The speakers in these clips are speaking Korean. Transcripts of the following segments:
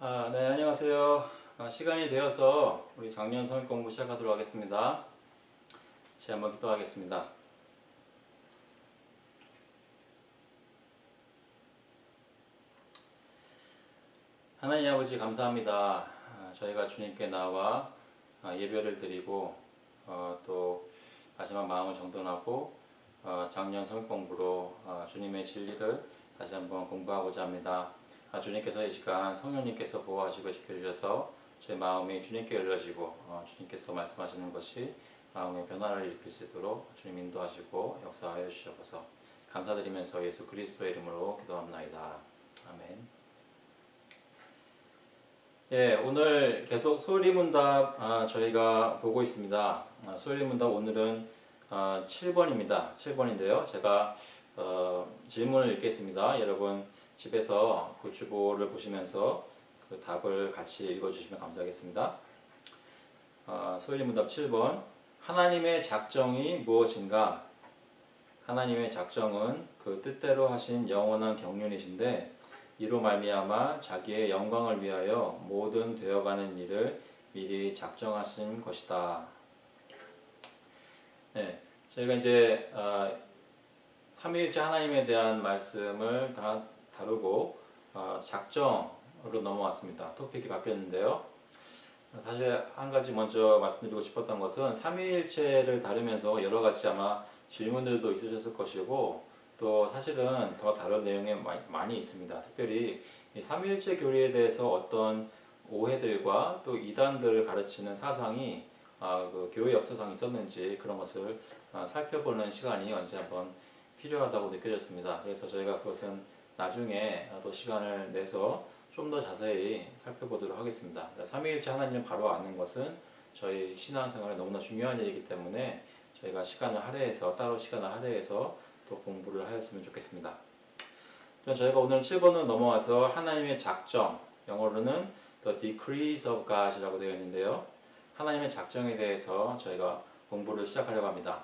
네, 안녕하세요. 시간이 되어서 우리 작년 성경 공부 시작하도록 하겠습니다. 제가 한번 기도하겠습니다. 하나님 아버지 감사합니다. 저희가 주님께 나와 예배를 드리고 또 마지막 마음을 정돈하고 작년 성경 공부로 주님의 진리를 다시 한번 공부하고자 합니다. 주님께서 이 시간 성령님께서 보호하시고 지켜주셔서 제 마음이 주님께 열려지고 주님께서 말씀하시는 것이 마음의 변화를 일으킬 수 있도록 주님 인도하시고 역사하여 주시옵소서. 감사드리면서 예수 그리스도의 이름으로 기도합나이다. 아멘. 예, 오늘 계속 소리문답 저희가 보고 있습니다. 소리문답 오늘은 7번입니다. 7번인데요. 제가 질문을 읽겠습니다. 여러분 집에서 그 주보를 보시면서 그 답을 같이 읽어주시면 감사하겠습니다. 소리문답 7번. 하나님의 작정이 무엇인가? 하나님의 작정은 그 뜻대로 하신 영원한 경륜이신데 이로 말미암아 자기의 영광을 위하여 모든 되어가는 일을 미리 작정하신 것이다. 네, 저희가 이제 삼위일체 하나님에 대한 말씀을 다 다루고 작정으로 넘어왔습니다. 토픽이 바뀌었는데요. 사실 한 가지 먼저 말씀드리고 싶었던 것은 삼위일체를 다루면서 여러 가지 아마 질문들도 있으셨을 것이고 또 사실은 더 다른 내용이 많이 있습니다. 특별히 이 삼위일체 교리에 대해서 어떤 오해들과 또 이단들을 가르치는 사상이 그 교회 역사상 있었는지 그런 것을 살펴보는 시간이 언제 한번 필요하다고 느껴졌습니다. 그래서 저희가 그것은 나중에 또 시간을 내서 좀 더 자세히 살펴보도록 하겠습니다. 삼위일체 하나님을 바로 아는 것은 저희 신앙생활에 너무나 중요한 일이기 때문에 저희가 따로 시간을 할애해서 또 공부를 하였으면 좋겠습니다. 저희가 오늘 7번으로 넘어와서 하나님의 작정, 영어로는 The Decrees of God이라고 되어 있는데요. 하나님의 작정에 대해서 저희가 공부를 시작하려고 합니다.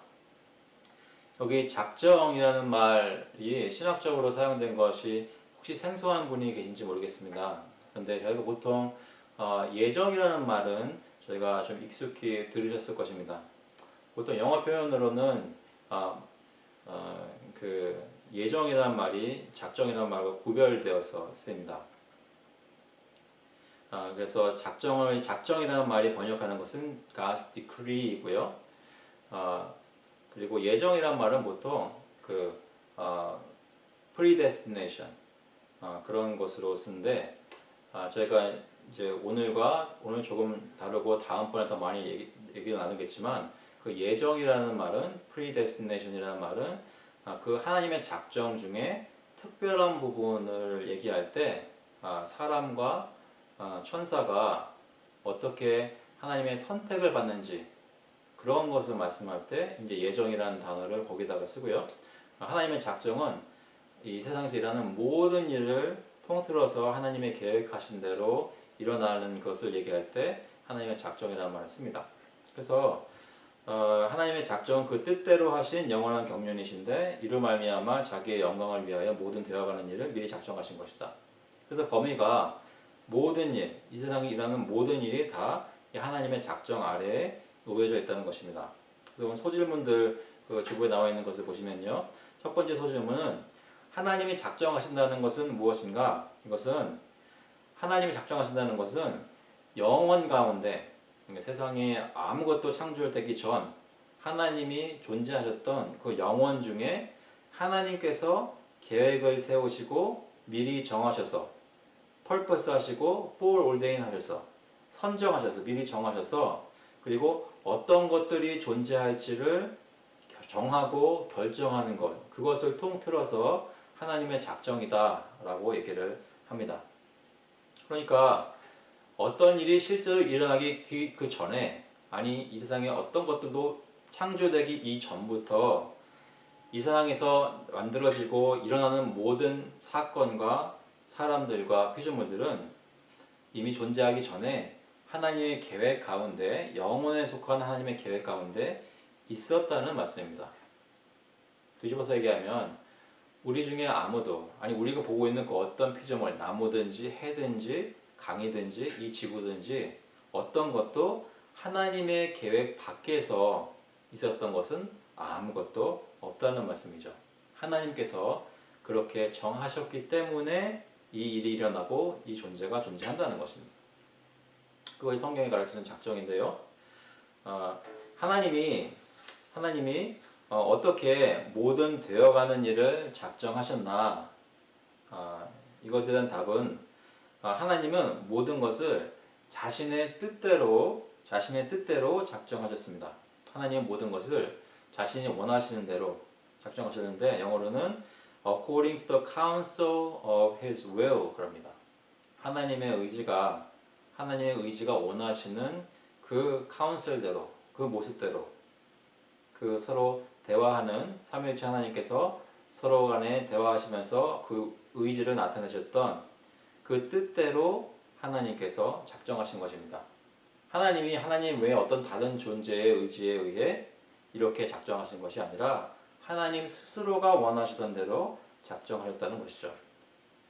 여기 작정이라는 말이 신학적으로 사용된 것이 혹시 생소한 분이 계신지 모르겠습니다. 그런데 저희가 보통 예정이라는 말은 저희가 좀 익숙히 들으셨을 것입니다. 보통 영어 표현으로는 그 예정이라는 말이 작정이라는 말과 구별되어서 쓰입니다. 그래서 작정이라는 말이 번역하는 것은 God's decree이고요. 그리고 예정이라는 말은 보통 predestination 그런 것으로 쓰는데 저희가 이제 오늘 조금 다루고 다음번에 더 많이 얘기를 나누겠지만 그 예정이라는 말은 predestination이라는 말은 그 하나님의 작정 중에 특별한 부분을 얘기할 때 사람과 천사가 어떻게 하나님의 선택을 받는지 그런 것을 말씀할 때 이제 예정이라는 단어를 거기다가 쓰고요. 하나님의 작정은 이 세상에서 일하는 모든 일을 통틀어서 하나님의 계획하신 대로 일어나는 것을 얘기할 때 하나님의 작정이라는 말을 씁니다. 그래서 하나님의 작정은 그 뜻대로 하신 영원한 경륜이신데 이로 말미암아 자기의 영광을 위하여 모든 되어가는 일을 미리 작정하신 것이다. 그래서 범위가 모든 일, 이 세상에 일하는 모든 일이 다 하나님의 작정 아래에 놓여져 있다는 것입니다. 그래서 오늘 소질문들 그 주부에 나와 있는 것을 보시면요. 첫 번째 소질문은 하나님이 작정하신다는 것은 무엇인가? 이것은 하나님이 작정하신다는 것은 영원 가운데 세상에 아무것도 창조되기 전 하나님이 존재하셨던 그 영원 중에 하나님께서 계획을 세우시고 미리 정하셔서 purpose 하시고 foreordain 하셔서 선정하셔서 미리 정하셔서 그리고 어떤 것들이 존재할지를 정하고 결정하는 것 그것을 통틀어서 하나님의 작정이다 라고 얘기를 합니다. 그러니까 어떤 일이 실제로 일어나기 그 전에 아니 이 세상에 어떤 것들도 창조되기 이전부터 이 세상에서 만들어지고 일어나는 모든 사건과 사람들과 피조물들은 이미 존재하기 전에 하나님의 계획 가운데 영원에 속한 하나님의 계획 가운데 있었다는 말씀입니다. 뒤집어서 얘기하면 우리 중에 아무도 아니 우리가 보고 있는 그 어떤 피조물 나무든지 해든지 강이든지 이 지구든지 어떤 것도 하나님의 계획 밖에서 있었던 것은 아무것도 없다는 말씀이죠. 하나님께서 그렇게 정하셨기 때문에 이 일이 일어나고 이 존재가 존재한다는 것입니다. 그것이 성경이 가르치는 작정인데요. 하나님이 어떻게 모든 되어가는 일을 작정하셨나? 이것에 대한 답은 하나님은 모든 것을 자신의 뜻대로 작정하셨습니다. 하나님은 모든 것을 자신이 원하시는 대로 작정하셨는데 영어로는 according to the counsel of His will 그럽니다. 하나님의 의지가 원하시는 그 카운셀대로, 그 모습대로, 그 서로 대화하는 삼위일체 하나님께서 서로 간에 대화하시면서 그 의지를 나타내셨던 그 뜻대로 하나님께서 작정하신 것입니다. 하나님 외에 어떤 다른 존재의 의지에 의해 이렇게 작정하신 것이 아니라 하나님 스스로가 원하시던 대로 작정하셨다는 것이죠.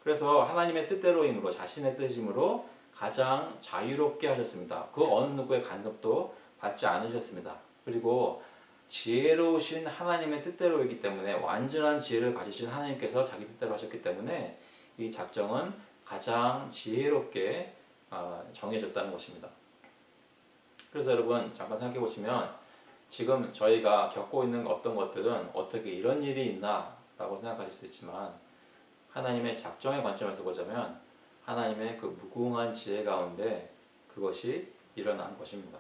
그래서 하나님의 뜻대로이므로 자신의 뜻이므로 가장 자유롭게 하셨습니다. 그 어느 누구의 간섭도 받지 않으셨습니다. 그리고 지혜로우신 하나님의 뜻대로이기 때문에 완전한 지혜를 가지신 하나님께서 자기 뜻대로 하셨기 때문에 이 작정은 가장 지혜롭게 정해졌다는 것입니다. 그래서 여러분 잠깐 생각해 보시면 지금 저희가 겪고 있는 어떤 것들은 어떻게 이런 일이 있나 라고 생각하실 수 있지만 하나님의 작정의 관점에서 보자면 하나님의 그 무궁한 지혜 가운데 그것이 일어난 것입니다.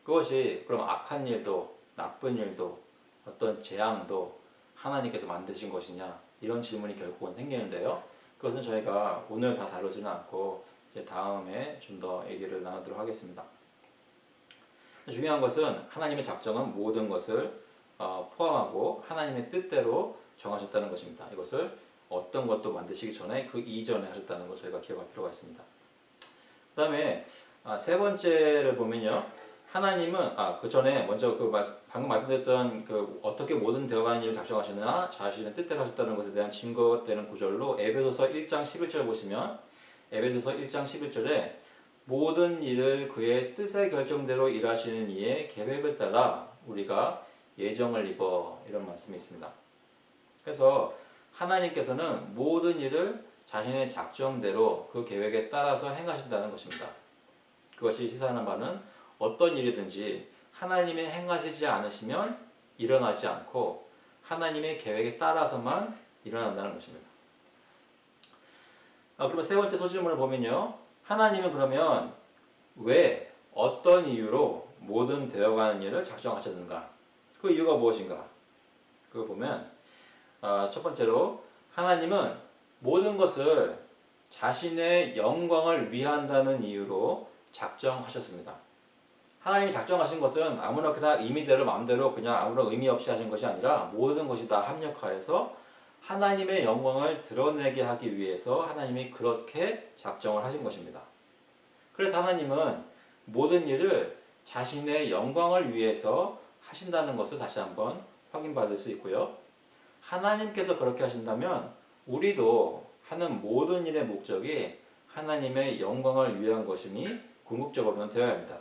그것이 그럼 악한 일도 나쁜 일도 어떤 재앙도 하나님께서 만드신 것이냐 이런 질문이 결국은 생기는데요. 그것은 저희가 오늘 다 다루지는 않고 이제 다음에 좀 더 얘기를 나누도록 하겠습니다. 중요한 것은 하나님의 작정은 모든 것을 포함하고 하나님의 뜻대로 정하셨다는 것입니다. 이것을 어떤 것도 만드시기 전에 그 이전에 하셨다는 것 저희가 기억할 필요가 있습니다. 그 다음에 세 번째를 보면요. 하나님은 그 전에 먼저 방금 말씀드렸던 그 어떻게 모든 되어가는 일을 작정하시느냐 자신의 뜻대로 하셨다는 것에 대한 증거되는 구절로 에베소서 1장 11절 보시면 에베소서 1장 11절에 모든 일을 그의 뜻의 결정대로 일하시는 이의 계획을 따라 우리가 예정을 입어 이런 말씀이 있습니다. 그래서 하나님께서는 모든 일을 자신의 작정대로 그 계획에 따라서 행하신다는 것입니다. 그것이 시사하는 바는 어떤 일이든지 하나님이 행하시지 않으시면 일어나지 않고 하나님의 계획에 따라서만 일어난다는 것입니다. 그러면 세 번째 소질문을 보면요. 하나님은 그러면 왜 어떤 이유로 모든 되어가는 일을 작정하셨는가? 그 이유가 무엇인가? 그걸 보면 첫 번째로 하나님은 모든 것을 자신의 영광을 위한다는 이유로 작정하셨습니다. 하나님이 작정하신 것은 아무렇게나 임의대로 마음대로 그냥 아무런 의미 없이 하신 것이 아니라 모든 것이 다 합력하여서 하나님의 영광을 드러내게 하기 위해서 하나님이 그렇게 작정을 하신 것입니다. 그래서 하나님은 모든 일을 자신의 영광을 위해서 하신다는 것을 다시 한번 확인받을 수 있고요. 하나님께서 그렇게 하신다면 우리도 하는 모든 일의 목적이 하나님의 영광을 위한 것임이 궁극적으로는 되어야 합니다.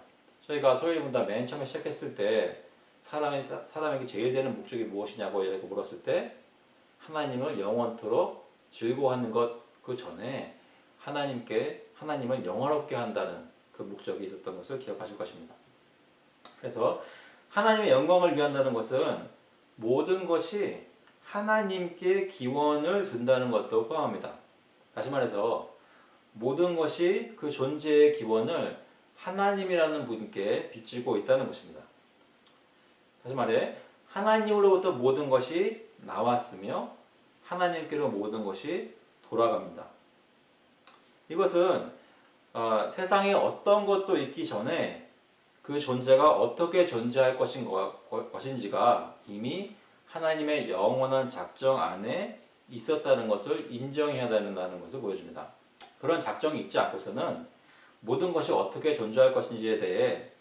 저희가 소일문답 맨 처음에 시작했을 때 사람에게 제일 되는 목적이 무엇이냐고 물었을 때 하나님을 영원토록 즐거워하는 것 그 전에 하나님을 영화롭게 한다는 그 목적이 있었던 것을 기억하실 것입니다. 그래서 하나님의 영광을 위한다는 것은 모든 것이 하나님께 기원을 둔다는 것도 포함합니다. 다시 말해서 모든 것이 그 존재의 기원을 하나님이라는 분께 비추고 있다는 것입니다. 다시 말해 하나님으로부터 모든 것이 나왔으며 하나님께로 모든 것이 돌아갑니다. 이것은 세상에 어떤 것도 있기 전에 그 존재가 어떻게 존재할 것인지가 이미 하나님의 영원한 작정 안에 있었다는 것을 인정해야 된다는 것을 보여줍니다. 그런 작정이 있지 않고서는 모든 것이 어떻게 존재할 것인지에 대해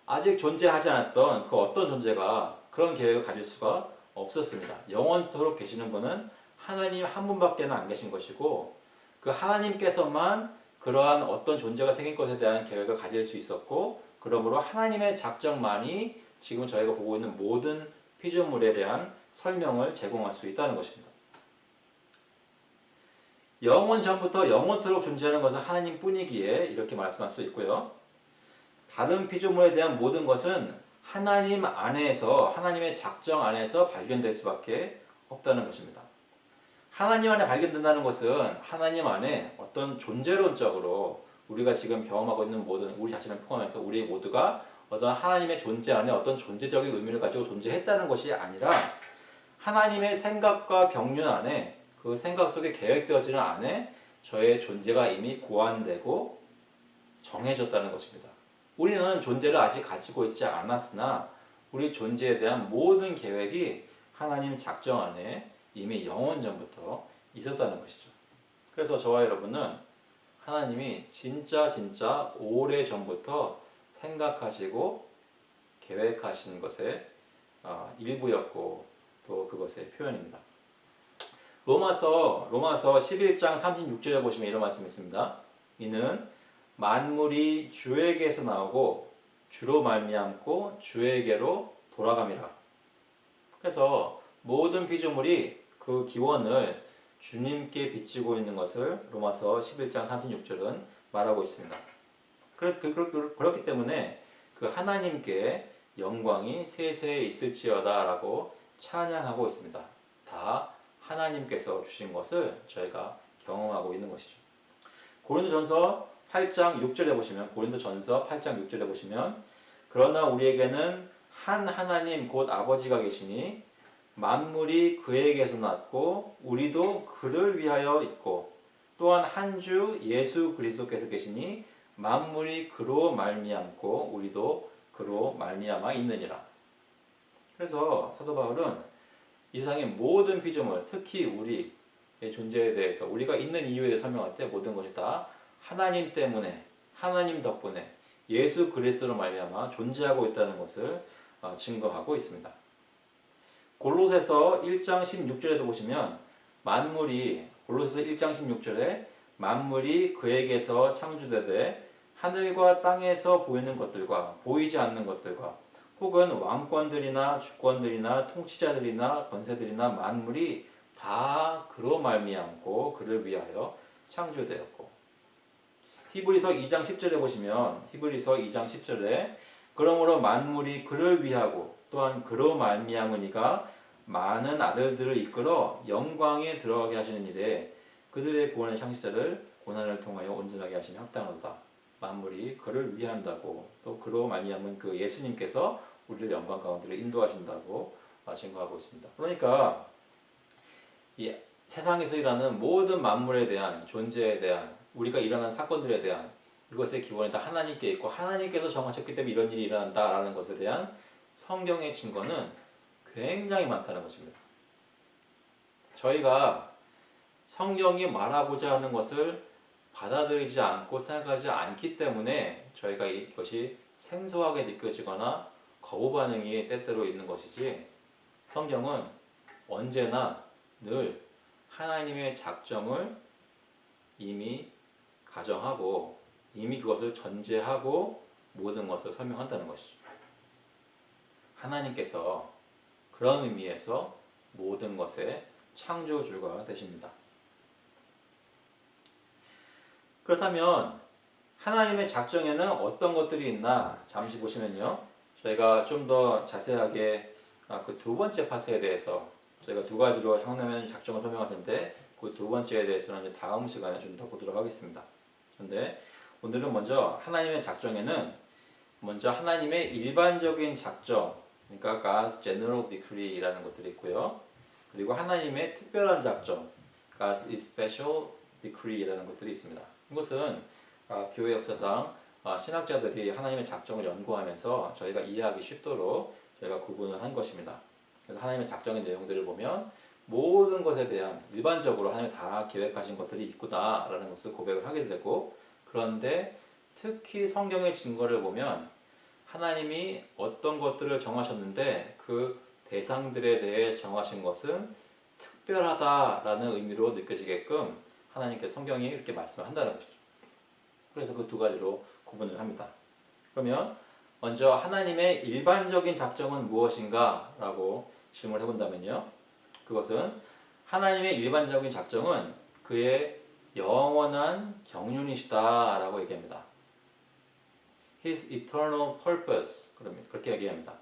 아직 존재하지 않았던 그 어떤 존재가 그런 계획을 가질 수가 없었습니다. 영원토록 계시는 분은 하나님 한 분밖에 안 계신 것이고 그 하나님께서만 그러한 어떤 존재가 생긴 것에 대한 계획을 가질 수 있었고, 그러므로 하나님의 작정만이 지금 저희가 보고 있는 모든 피조물에 대한 설명을 제공할 수 있다는 것입니다. 영원 전부터 영원토록 존재하는 것은 하나님뿐이기에 이렇게 말씀할 수 있고요. 다른 피조물에 대한 모든 것은 하나님 안에서, 하나님의 작정 안에서 발견될 수밖에 없다는 것입니다. 하나님 안에 발견된다는 것은 하나님 안에 어떤 존재론적으로 우리가 지금 경험하고 있는 모든 우리 자신을 포함해서 우리 모두가 어떤 하나님의 존재 안에 어떤 존재적인 의미를 가지고 존재했다는 것이 아니라 하나님의 생각과 경륜 안에 그 생각 속에 계획되어지는 안에 저의 존재가 이미 고안되고 정해졌다는 것입니다. 우리는 존재를 아직 가지고 있지 않았으나 우리 존재에 대한 모든 계획이 하나님 작정 안에 이미 영원 전부터 있었다는 것이죠. 그래서 저와 여러분은 하나님이 진짜 오래 전부터 생각하시고 계획하신 것의 일부였고 또 그것의 표현입니다. 로마서 11장 36절에 보시면 이런 말씀이 있습니다. 이는 만물이 주에게서 나오고 주로 말미암고 주에게로 돌아감이라. 그래서 모든 피조물이 그 기원을 주님께 비추고 있는 것을 로마서 11장 36절은 말하고 있습니다. 그렇기 때문에 그 하나님께 영광이 세세에 있을지어다 라고 찬양하고 있습니다. 다 하나님께서 주신 것을 저희가 경험하고 있는 것이죠. 고린도전서 8장 6절에 보시면 그러나 우리에게는 한 하나님 곧 아버지가 계시니 만물이 그에게서 났고 우리도 그를 위하여 있고 또한 한 주 예수 그리스도께서 계시니 만물이 그로 말미암고 우리도 그로 말미암아 있느니라. 그래서 사도 바울은 이 세상의 모든 피조물, 특히 우리의 존재에 대해서 우리가 있는 이유에 대해 설명할 때 모든 것이 다 하나님 때문에, 하나님 덕분에 예수 그리스도로 말미암아 존재하고 있다는 것을 증거하고 있습니다. 골로새서 1장 16절에도 보시면 골로새서 1장 16절에 만물이 그에게서 창조되되 하늘과 땅에서 보이는 것들과 보이지 않는 것들과 혹은 왕권들이나 주권들이나 통치자들이나 권세들이나 만물이 다 그로 말미암고 그를 위하여 창조되었고 히브리서 2장 10절에 보시면 히브리서 2장 10절에 그러므로 만물이 그를 위하고 또한 그로 말미암으니가 많은 아들들을 이끌어 영광에 들어가게 하시는 일에 그들의 구원의 창시자를 고난을 통하여 온전하게 하시니 합당하도다. 만물이 그를 위한다고 또 그로 말미암은 그 예수님께서 우리를 영광 가운데로 인도하신다고 증거하고 있습니다. 그러니까 이 세상에서 일어나는 모든 만물에 대한 존재에 대한 우리가 일어나는 사건들에 대한 이것의 기본이 다 하나님께 있고 하나님께서 정하셨기 때문에 이런 일이 일어난다라는 것에 대한 성경의 증거는 굉장히 많다는 것입니다. 저희가 성경이 말하고자 하는 것을 받아들이지 않고 생각하지 않기 때문에 저희가 이것이 생소하게 느껴지거나 거부 반응이 때때로 있는 것이지 성경은 언제나 늘 하나님의 작정을 이미 가정하고 이미 그것을 전제하고 모든 것을 설명한다는 것이죠. 하나님께서 그런 의미에서 모든 것의 창조주가 되십니다. 그렇다면 하나님의 작정에는 어떤 것들이 있나 잠시 보시면요. 저희가 좀 더 자세하게 그 두 번째 파트에 대해서 저희가 두 가지로 하나님의 작정을 설명할 텐데 그 두 번째에 대해서는 이제 다음 시간에 좀 더 보도록 하겠습니다. 그런데 오늘은 먼저 하나님의 작정에는 먼저 하나님의 일반적인 작정, 그러니까 God's general decree라는 것들이 있고요. 그리고 하나님의 특별한 작정, God's special decree라는 것들이 있습니다. 이것은 교회 역사상 신학자들이 하나님의 작정을 연구하면서 저희가 이해하기 쉽도록 저희가 구분을 한 것입니다. 그래서 하나님의 작정의 내용들을 보면 모든 것에 대한 일반적으로 하나님이 다 계획하신 것들이 있구나라는 것을 고백을 하게 되고 그런데 특히 성경의 증거를 보면 하나님이 어떤 것들을 정하셨는데 그 대상들에 대해 정하신 것은 특별하다라는 의미로 느껴지게끔 하나님께서 성경이 이렇게 말씀을 한다는 것이죠. 그래서 그 두 가지로 구분을 합니다. 그러면 먼저 하나님의 일반적인 작정은 무엇인가? 라고 질문을 해본다면요. 그것은 하나님의 일반적인 작정은 그의 영원한 경륜이시다 라고 얘기합니다. His eternal purpose. 그렇게 얘기합니다.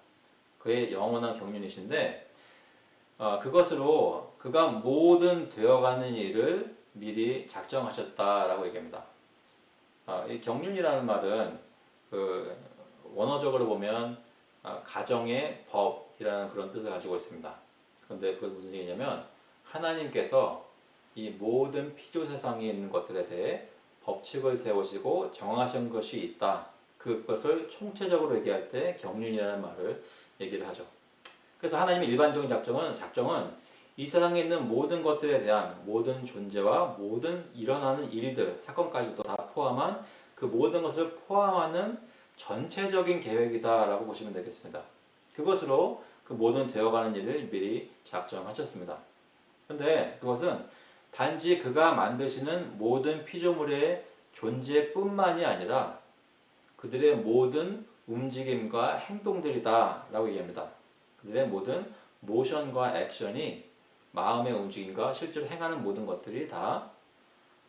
그의 영원한 경륜이신데 그것으로 그가 모든 되어가는 일을 미리 작정하셨다라고 얘기합니다. 이 경륜이라는 말은 그 원어적으로 보면 가정의 법이라는 그런 뜻을 가지고 있습니다. 그런데 그건 무슨 얘기냐면 하나님께서 이 모든 피조 세상에 있는 것들에 대해 법칙을 세우시고 정하신 것이 있다. 그것을 총체적으로 얘기할 때 경륜이라는 말을 얘기를 하죠. 그래서 하나님의 일반적인 작정은 이 세상에 있는 모든 것들에 대한 모든 존재와 모든 일어나는 일들, 사건까지도 다 포함한 그 모든 것을 포함하는 전체적인 계획이다라고 보시면 되겠습니다. 그것으로 그 모든 되어가는 일을 미리 작정하셨습니다. 그런데 그것은 단지 그가 만드시는 모든 피조물의 존재뿐만이 아니라 그들의 모든 움직임과 행동들이다 라고 얘기합니다. 그들의 모든 모션과 액션이 마음의 움직임과 실제로 행하는 모든 것들이 다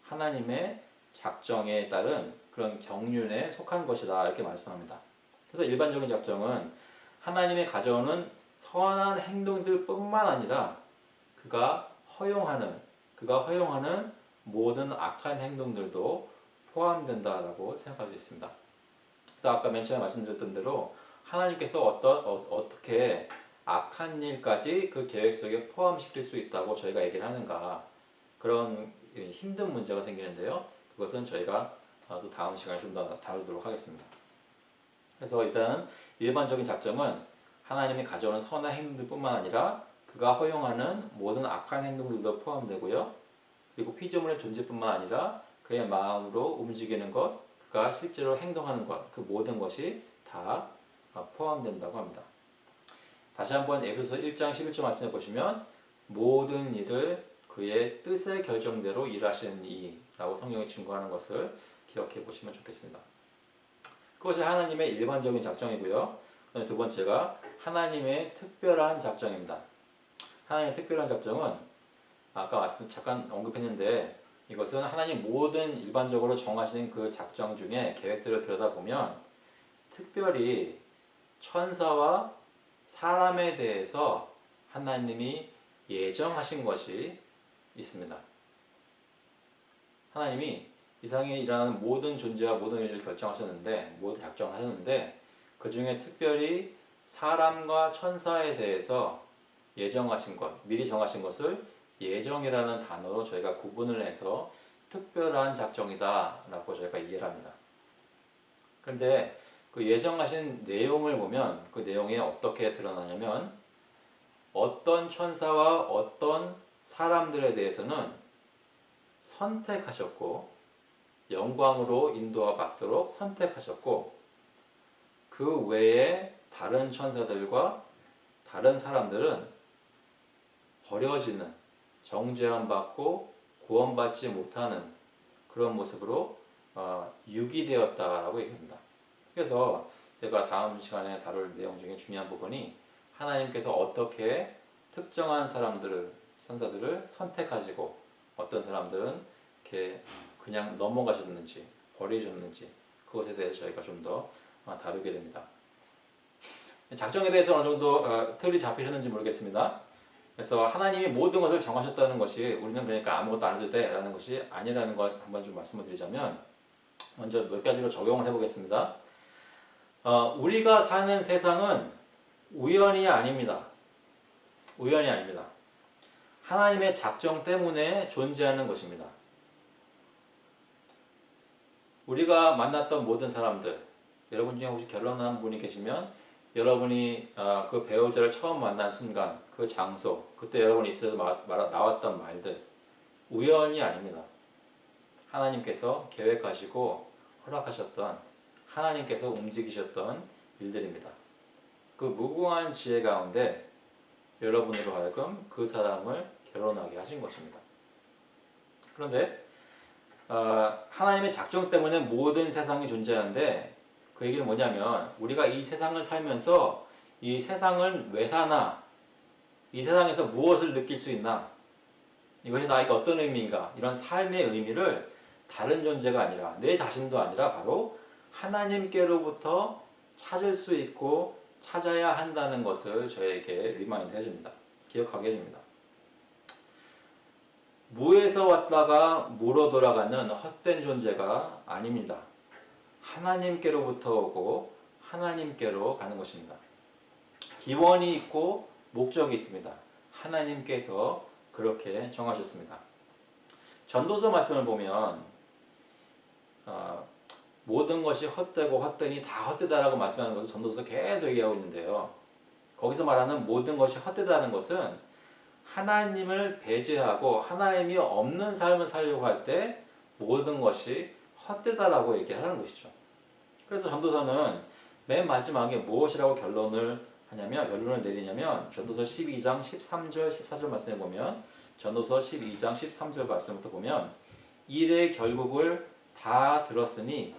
하나님의 작정에 따른 그런 경륜에 속한 것이다 이렇게 말씀합니다. 그래서 일반적인 작정은 하나님의 가져오는 선한 행동들 뿐만 아니라 그가 허용하는 모든 악한 행동들도 포함된다라고 생각할 수 있습니다. 그래서 아까 맨 처음에 말씀드렸던 대로 하나님께서 어떻게 악한 일까지 그 계획 속에 포함시킬 수 있다고 저희가 얘기를 하는가, 그런 힘든 문제가 생기는데요. 그것은 저희가 또 다음 시간에 좀 더 다루도록 하겠습니다. 그래서 일단 일반적인 작정은 하나님이 가져오는 선한 행동들뿐만 아니라 그가 허용하는 모든 악한 행동들도 포함되고요. 그리고 피조물의 존재뿐만 아니라 그의 마음으로 움직이는 것, 그가 실제로 행동하는 것, 그 모든 것이 다 포함된다고 합니다. 다시 한번 에베소서 1장 11절 말씀해 보시면 모든 일을 그의 뜻의 결정대로 일하시는 이라고 성경이 증거하는 것을 기억해 보시면 좋겠습니다. 그것이 하나님의 일반적인 작정이고요. 두 번째가 하나님의 특별한 작정입니다. 하나님의 특별한 작정은 아까 잠깐 언급했는데 이것은 하나님 모든 일반적으로 정하시는 그 작정 중에 계획들을 들여다보면 특별히 천사와 사람에 대해서 하나님이 예정하신 것이 있습니다. 하나님이 이 세상에 일어나는 모든 존재와 모든 일을 결정하셨는데, 모든 작정을 하셨는데 그 중에 특별히 사람과 천사에 대해서 예정하신 것, 미리 정하신 것을 예정이라는 단어로 저희가 구분을 해서 특별한 작정이다 라고 저희가 이해를 합니다. 그런데 그 예정하신 내용을 보면 그 내용이 어떻게 드러나냐면 어떤 천사와 어떤 사람들에 대해서는 선택하셨고 영광으로 인도하 받도록 선택하셨고 그 외에 다른 천사들과 다른 사람들은 버려지는, 정죄함받고 구원받지 못하는 그런 모습으로 유기되었다라고 얘기합니다. 그래서 제가 다음 시간에 다룰 내용 중에 중요한 부분이 하나님께서 어떻게 특정한 천사들을 선택하시고 어떤 사람들은 이렇게 그냥 넘어가셨는지 버리셨는지 그것에 대해서 저희가 좀 더 다루게 됩니다. 작정에 대해서 어느 정도 틀이 잡히셨는지 모르겠습니다. 그래서 하나님이 모든 것을 정하셨다는 것이 우리는 그러니까 아무것도 안 해도 돼 라는 것이 아니라는 것 한번 좀 말씀을 드리자면 먼저 몇 가지로 적용을 해보겠습니다. 우리가 사는 세상은 우연이 아닙니다. 우연이 아닙니다. 하나님의 작정 때문에 존재하는 것입니다. 우리가 만났던 모든 사람들, 여러분 중에 혹시 결혼한 분이 계시면 여러분이 그 배우자를 처음 만난 순간, 그 장소, 그때 여러분 입술에서 나왔던 말들 우연이 아닙니다. 하나님께서 계획하시고 허락하셨던, 하나님께서 움직이셨던 일들입니다. 그 무궁한 지혜 가운데 여러분으로 하여금 그 사람을 결혼하게 하신 것입니다. 그런데 하나님의 작정 때문에 모든 세상이 존재하는데 그 얘기는 뭐냐면 우리가 이 세상을 살면서 이 세상을 왜 사나? 이 세상에서 무엇을 느낄 수 있나? 이것이 나에게 어떤 의미인가? 이런 삶의 의미를 다른 존재가 아니라 내 자신도 아니라 바로 하나님께로부터 찾을 수 있고 찾아야 한다는 것을 저에게 리마인드 해줍니다. 기억하게 해줍니다. 무에서 왔다가 무로 돌아가는 헛된 존재가 아닙니다. 하나님께로부터 오고 하나님께로 가는 것입니다. 기원이 있고 목적이 있습니다. 하나님께서 그렇게 정하셨습니다. 전도서 말씀을 보면 모든 것이 헛되고 헛되니 다 헛되다라고 말씀하는 것을 전도서 계속 얘기하고 있는데요. 거기서 말하는 모든 것이 헛되다는 것은 하나님을 배제하고 하나님이 없는 삶을 살려고 할 때 모든 것이 헛되다라고 얘기하는 것이죠. 그래서 전도서는 맨 마지막에 무엇이라고 결론을 내리냐면 전도서 12장 13절 14절 말씀에 보면 전도서 12장 13절 말씀부터 보면 일의 결국을 다 들었으니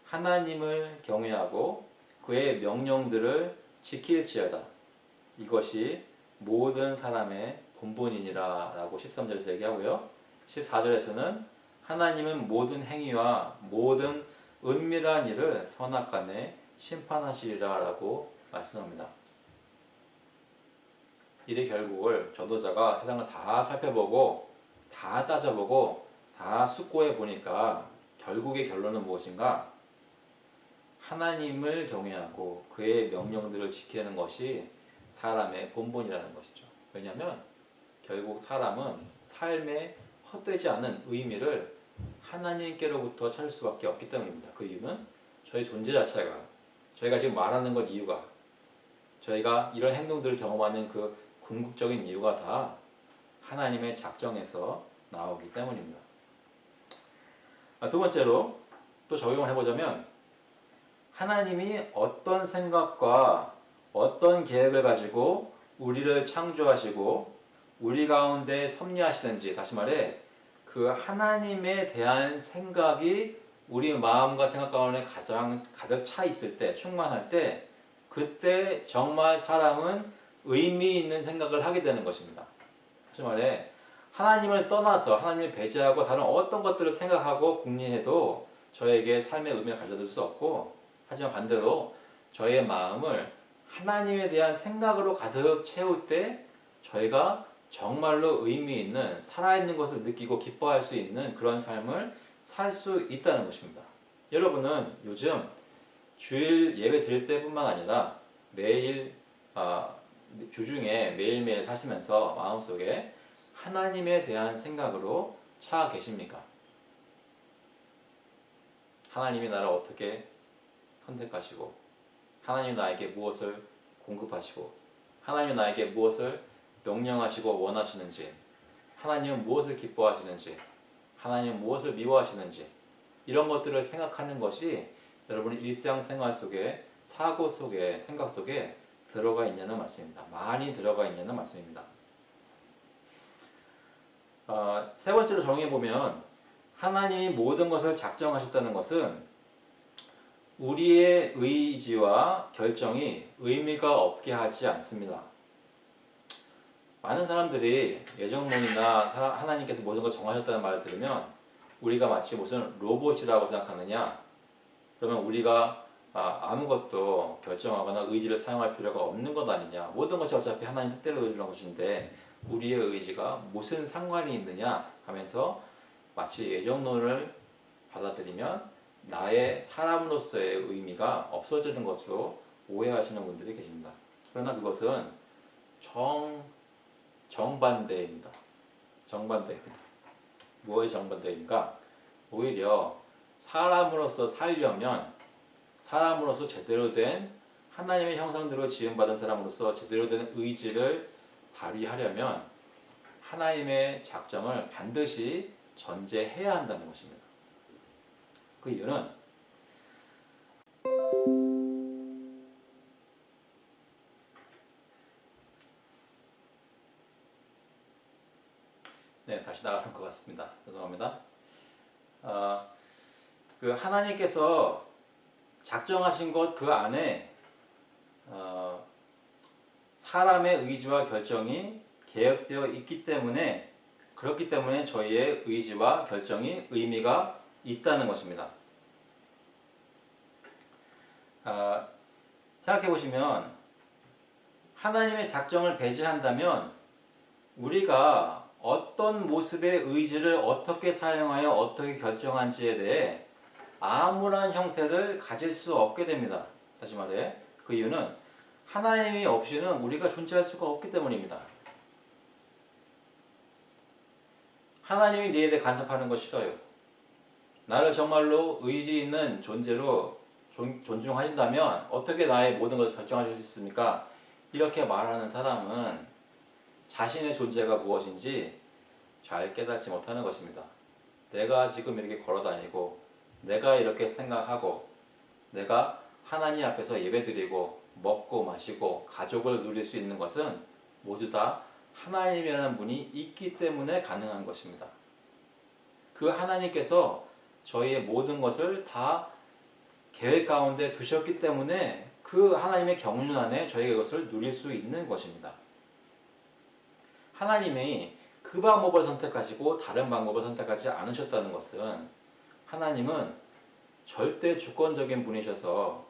하나님을 경외하고 그의 명령들을 지킬지어다. 이것이 모든 사람의 본분이니라 라고 13절에서 얘기하고요. 14절에서는 하나님은 모든 행위와 모든 은밀한 일을 선악간에 심판하시리라 라고 말씀합니다. 일의 결국을 전도자가 세상을 다 살펴보고 다 따져보고 다 숙고해 보니까 결국의 결론은 무엇인가? 하나님을 경외하고 그의 명령들을 지키는 것이 사람의 본분이라는 것이죠. 왜냐하면 결국 사람은 삶에 헛되지 않은 의미를 하나님께로부터 찾을 수밖에 없기 때문입니다. 그 이유는 저희 존재 자체가 저희가 지금 말하는 것 이유가 저희가 이런 행동들을 경험하는 그 궁극적인 이유가 다 하나님의 작정에서 나오기 때문입니다. 두 번째로 또 적용을 해보자면 하나님이 어떤 생각과 어떤 계획을 가지고 우리를 창조하시고 우리 가운데 섭리하시는지 다시 말해 그 하나님에 대한 생각이 우리 마음과 생각 가운데 가장 가득 차 있을 때 충만할 때 그때 정말 사람은 의미 있는 생각을 하게 되는 것입니다. 다시 말해 하나님을 떠나서 하나님을 배제하고 다른 어떤 것들을 생각하고 궁리해도 저에게 삶의 의미를 가져줄 수 없고 하지만 반대로 저의 마음을 하나님에 대한 생각으로 가득 채울 때 저희가 정말로 의미 있는 살아있는 것을 느끼고 기뻐할 수 있는 그런 삶을 살 수 있다는 것입니다. 여러분은 요즘 주일 예배 드릴 때뿐만 아니라 매일 주중에 매일매일 사시면서 마음속에 하나님에 대한 생각으로 차 계십니까? 하나님이 나를 어떻게 선택하시고 하나님이 나에게 무엇을 공급하시고 하나님이 나에게 무엇을 명령하시고 원하시는지 하나님은 무엇을 기뻐하시는지 하나님은 무엇을 미워하시는지 이런 것들을 생각하는 것이 여러분의 일상생활 속에 사고 속에 생각 속에 들어가 있냐는 말씀입니다. 많이 들어가 있냐는 말씀입니다. 세 번째로 정의해보면 하나님이 모든 것을 작정하셨다는 것은 우리의 의지와 결정이 의미가 없게 하지 않습니다. 많은 사람들이 예정론이나 하나님께서 모든 걸 정하셨다는 말을 들으면 우리가 마치 무슨 로봇이라고 생각하느냐? 그러면 우리가 아무것도 결정하거나 의지를 사용할 필요가 없는 것 아니냐? 모든 것이 어차피 하나님 뜻대로 이루어지는 것인데 우리의 의지가 무슨 상관이 있느냐? 하면서 마치 예정론을 받아들이면 나의 사람으로서의 의미가 없어지는 것으로 오해하시는 분들이 계십니다. 그러나 그것은 정반대입니다. 정반대입니다. 무엇이 정반대인가? 오히려 사람으로서 살려면 사람으로서 제대로 된 하나님의 형상대로 지음받은 사람으로서 제대로 된 의지를 발휘하려면 하나님의 작정을 반드시 전제해야 한다는 것입니다. 그 이유는 다시 나가는 것 같습니다. 죄송합니다. 아, 그 하나님께서 작정하신 것 그 안에 사람의 의지와 결정이 개혁되어 있기 때문에 그렇기 때문에 저희의 의지와 결정이 의미가 있다는 것입니다. 생각해 보시면 하나님의 작정을 배제한다면 우리가 어떤 모습의 의지를 어떻게 사용하여 어떻게 결정한지에 대해 아무런 형태를 가질 수 없게 됩니다. 다시 말해 그 이유는 하나님이 없이는 우리가 존재할 수가 없기 때문입니다. 하나님이 내에 대해 간섭하는 거 싫어요. 나를 정말로 의지 있는 존재로 존중하신다면 어떻게 나의 모든 것을 결정하실 수 있습니까? 이렇게 말하는 사람은 자신의 존재가 무엇인지 잘 깨닫지 못하는 것입니다. 내가 지금 이렇게 걸어다니고 내가 이렇게 생각하고 내가 하나님 앞에서 예배드리고 먹고 마시고 가족을 누릴 수 있는 것은 모두 다 하나님이라는 분이 있기 때문에 가능한 것입니다. 그 하나님께서 저희의 모든 것을 다 계획 가운데 두셨기 때문에 그 하나님의 경륜 안에 저희가 이것을 누릴 수 있는 것입니다. 하나님이 그 방법을 선택하시고 다른 방법을 선택하지 않으셨다는 것은 하나님은 절대 주권적인 분이셔서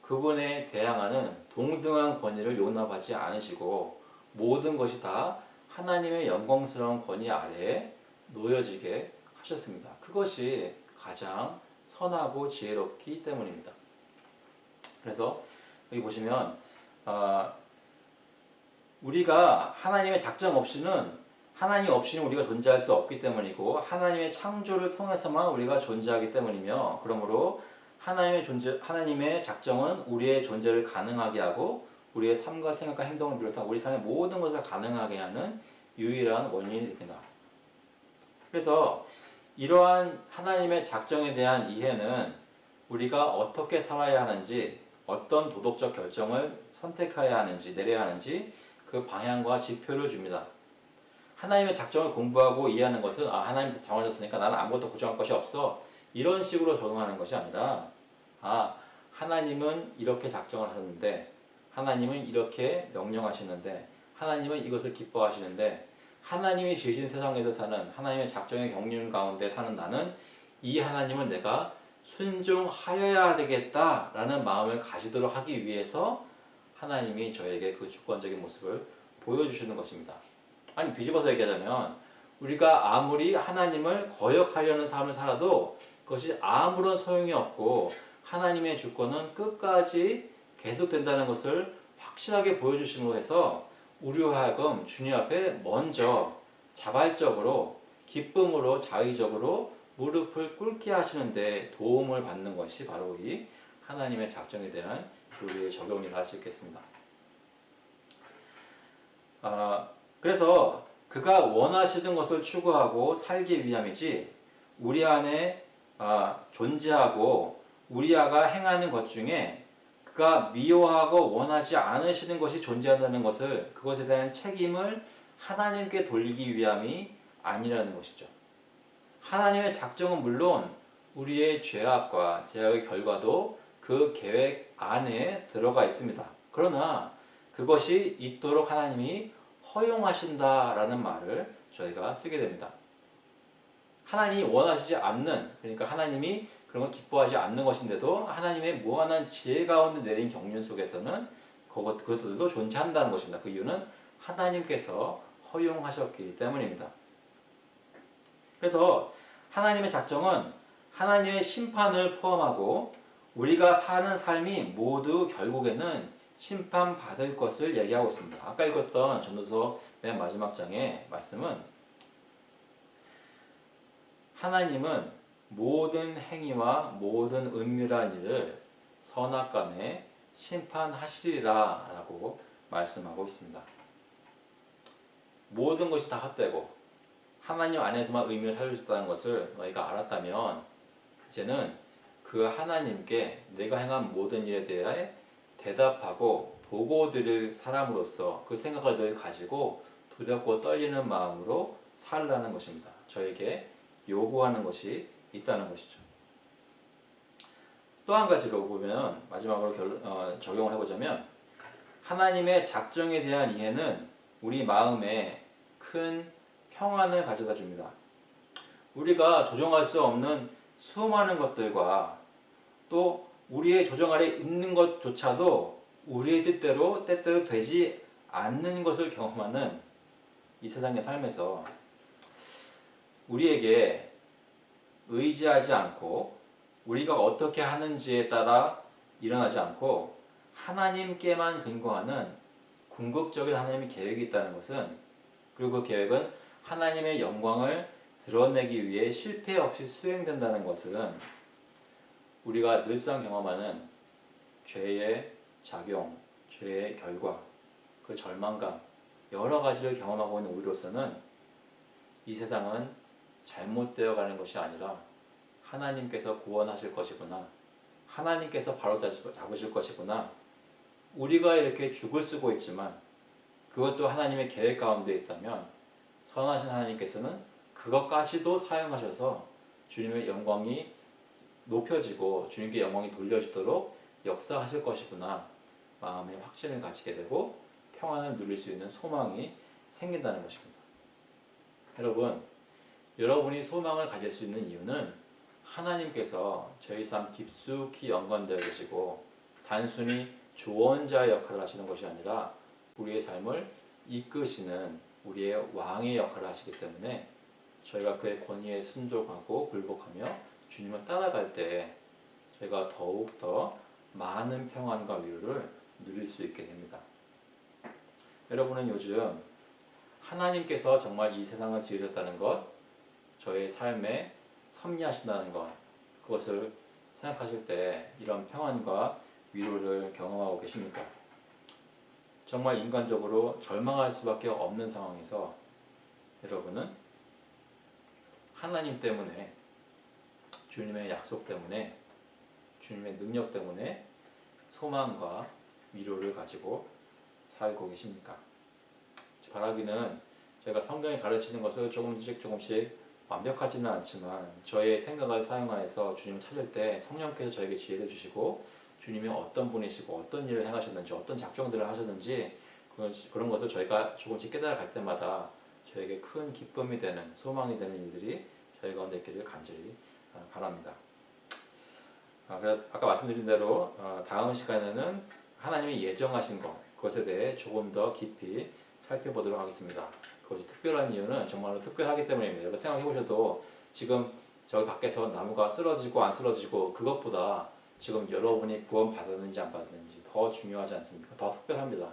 그분에 대항하는 동등한 권위를 용납하지 않으시고 모든 것이 다 하나님의 영광스러운 권위 아래에 놓여지게 하셨습니다. 그것이 가장 선하고 지혜롭기 때문입니다. 그래서 여기 보시면 우리가 하나님의 작정 없이는 하나님 없이는 우리가 존재할 수 없기 때문이고 하나님의 창조를 통해서만 우리가 존재하기 때문이며 그러므로 하나님의 작정은 우리의 존재를 가능하게 하고 우리의 삶과 생각과 행동을 비롯한 우리 삶의 모든 것을 가능하게 하는 유일한 원인입니다. 그래서 이러한 하나님의 작정에 대한 이해는 우리가 어떻게 살아야 하는지 어떤 도덕적 결정을 선택해야 하는지 내려야 하는지 그 방향과 지표를 줍니다. 하나님의 작정을 공부하고 이해하는 것은 하나님 정하셨으니까 나는 아무것도 고정할 것이 없어 이런 식으로 적용하는 것이 아니라 하나님은 이렇게 작정을 하셨는데 하나님은 이렇게 명령하시는데 하나님은 이것을 기뻐하시는데 하나님이 지으신 세상에서 사는 하나님의 작정의 경륜 가운데 사는 나는 이 하나님을 내가 순종하여야 되겠다라는 마음을 가지도록 하기 위해서 하나님이 저에게 그 주권적인 모습을 보여주시는 것입니다. 아니 뒤집어서 얘기하자면 우리가 아무리 하나님을 거역하려는 삶을 살아도 그것이 아무런 소용이 없고 하나님의 주권은 끝까지 계속된다는 것을 확실하게 보여주심으로 해서 우리로 하여금 주님 앞에 먼저 자발적으로 기쁨으로 자의적으로 무릎을 꿇게 하시는데 도움을 받는 것이 바로 이 하나님의 작정에 대한 우리의 적용이라 할 수 있겠습니다. 그래서 그가 원하시는 것을 추구하고 살기 위함이지 우리 안에 존재하고 우리가 행하는 것 중에 그가 미워하고 원하지 않으시는 것이 존재한다는 것을 그것에 대한 책임을 하나님께 돌리기 위함이 아니라는 것이죠. 하나님의 작정은 물론 우리의 죄악과 죄악의 결과도 그 계획 안에 들어가 있습니다. 그러나 그것이 있도록 하나님이 허용하신다라는 말을 저희가 쓰게 됩니다. 하나님이 원하시지 않는 그러니까 하나님이 그런 걸 기뻐하지 않는 것인데도 하나님의 무한한 지혜 가운데 내린 경륜 속에서는 그것들도 존재한다는 것입니다. 그 이유는 하나님께서 허용하셨기 때문입니다. 그래서 하나님의 작정은 하나님의 심판을 포함하고 우리가 사는 삶이 모두 결국에는 심판받을 것을 얘기하고 있습니다. 아까 읽었던 전도서 맨 마지막 장의 말씀은 하나님은 모든 행위와 모든 은밀한 일을 선악간에 심판하시리라 라고 말씀하고 있습니다. 모든 것이 다 헛되고 하나님 안에서만 의미를 찾을 수 있다는 것을 너희가 알았다면 이제는 그 하나님께 내가 행한 모든 일에 대해 대답하고 보고 드릴 사람으로서 그 생각을 늘 가지고 두렵고 떨리는 마음으로 살라는 것입니다. 저에게 요구하는 것이 있다는 것이죠. 또 한 가지로 보면 마지막으로 적용을 해보자면 하나님의 작정에 대한 이해는 우리 마음에 큰 평안을 가져다 줍니다. 우리가 조정할 수 없는 수많은 것들과 또 우리의 조정 아래 있는 것조차도 우리의 뜻대로 때때로 되지 않는 것을 경험하는 이 세상의 삶에서 우리에게 의지하지 않고 우리가 어떻게 하는지에 따라 일어나지 않고 하나님께만 근거하는 궁극적인 하나님의 계획이 있다는 것은, 그리고 그 계획은 하나님의 영광을 드러내기 위해 실패 없이 수행된다는 것은 우리가 늘상 경험하는 죄의 작용, 죄의 결과, 그 절망감, 여러 가지를 경험하고 있는 우리로서는 이 세상은 잘못되어 가는 것이 아니라 하나님께서 구원하실 것이구나, 하나님께서 바로잡으실 것이구나, 우리가 이렇게 죽을 쓰고 있지만 그것도 하나님의 계획 가운데 있다면 선하신 하나님께서는 그것까지도 사용하셔서 주님의 영광이 높여지고 주님께 영광이 돌려지도록 역사하실 것이구나, 마음의 확신을 가지게 되고 평안을 누릴 수 있는 소망이 생긴다는 것입니다. 여러분, 여러분이 소망을 가질 수 있는 이유는 하나님께서 저희 삶 깊숙이 연관되어 계시고 단순히 조언자의 역할을 하시는 것이 아니라 우리의 삶을 이끄시는 우리의 왕의 역할을 하시기 때문에 저희가 그의 권위에 순종하고 굴복하며 주님을 따라갈 때 저희가 더욱더 많은 평안과 위로를 누릴 수 있게 됩니다. 여러분은 요즘 하나님께서 정말 이 세상을 지으셨다는 것, 저의 삶에 섭리하신다는 것, 그것을 생각하실 때 이런 평안과 위로를 경험하고 계십니까? 정말 인간적으로 절망할 수밖에 없는 상황에서 여러분은 하나님 때문에, 주님의 약속 때문에, 주님의 능력 때문에 소망과 위로를 가지고 살고 계십니까? 바라기는 제가 성경이 가르치는 것을 조금씩 완벽하지는 않지만 저의 생각을 사용하여서 주님을 찾을 때 성령께서 저에게 지혜를 주시고 주님이 어떤 분이시고 어떤 일을 행하셨는지 어떤 작정들을 하셨는지 그런 것을 저희가 조금씩 깨달아갈 때마다 저에게 큰 기쁨이 되는, 소망이 되는 일들이 저희 가운데 있기를 간절히 바랍니다. 아까 말씀드린 대로 다음 시간에는 하나님이 예정하신 것, 그것에 대해 조금 더 깊이 살펴보도록 하겠습니다. 그것이 특별한 이유는 정말로 특별하기 때문입니다. 여러분 생각해 보셔도 지금 저기 밖에서 나무가 쓰러지고 안 쓰러지고 그것보다 지금 여러분이 구원 받았는지 안 받았는지 더 중요하지 않습니까? 더 특별합니다.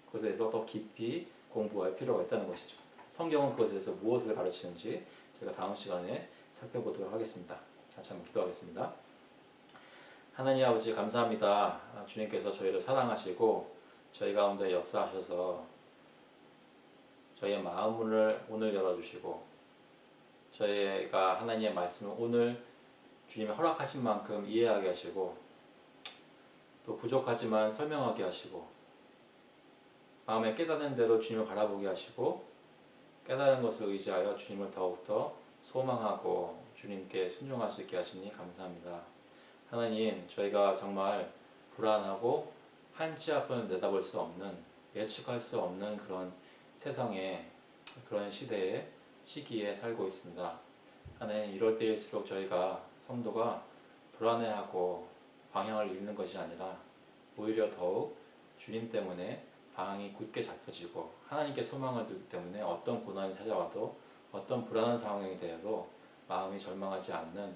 그것에 대해서 더 깊이 공부할 필요가 있다는 것이죠. 성경은 그것에 대해서 무엇을 가르치는지 제가 다음 시간에 살펴보도록 하겠습니다. 같이 한번 기도하겠습니다. 하나님 아버지 감사합니다. 주님께서 저희를 사랑하시고 저희 가운데 역사하셔서 저희의 마음을 오늘 열어주시고 저희가 하나님의 말씀을 오늘 주님이 허락하신 만큼 이해하게 하시고 또 부족하지만 설명하게 하시고 마음에 깨닫는 대로 주님을 바라보게 하시고 깨달은 것을 의지하여 주님을 더욱더 소망하고 주님께 순종할 수 있게 하시니 감사합니다. 하나님, 저희가 정말 불안하고 한치 앞을 내다볼 수 없는, 예측할 수 없는 그런 세상에, 그런 시기에 살고 있습니다. 하나님, 이럴 때일수록 저희가 성도가 불안해하고 방향을 잃는 것이 아니라 오히려 더욱 주님 때문에 방향이 굳게 잡혀지고 하나님께 소망을 두기 때문에 어떤 고난이 찾아와도 어떤 불안한 상황이 되어도 마음이 절망하지 않는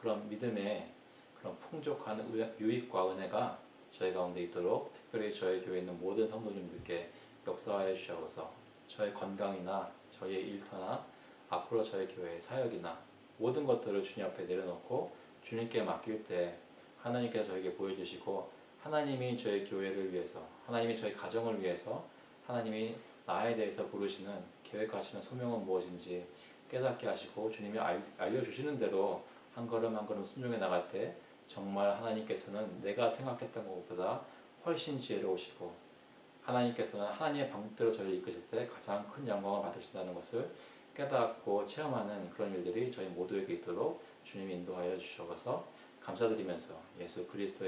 그런 믿음의 그런 풍족한 유익과 은혜가 저희 가운데 있도록 특별히 저희 교회에 있는 모든 성도님들께 역사하여 주시옵소서. 저의 건강이나 저희의 일터나 앞으로 저희 교회의 사역이나 모든 것들을 주님 앞에 내려놓고 주님께 맡길 때 하나님께서 저에게 보여주시고 하나님이 저희 교회를 위해서, 하나님이 저희 가정을 위해서 하나님이 나에 대해서 부르시는 계획하시는 소명은 무엇인지 깨닫게 하시고 주님이 알려주시는 대로 한 걸음 한 걸음 순종해 나갈 때 정말 하나님께서는 내가 생각했던 것보다 훨씬 지혜로우시고 하나님께서는 하나님의 방법대로 저를 이끄실 때 가장 큰 영광을 받으신다는 것을 깨닫고 체험하는 그런 일들이 저희 모두에게 있도록 주님이 인도하여 주셔서 감사드리면서 예수 그리스도의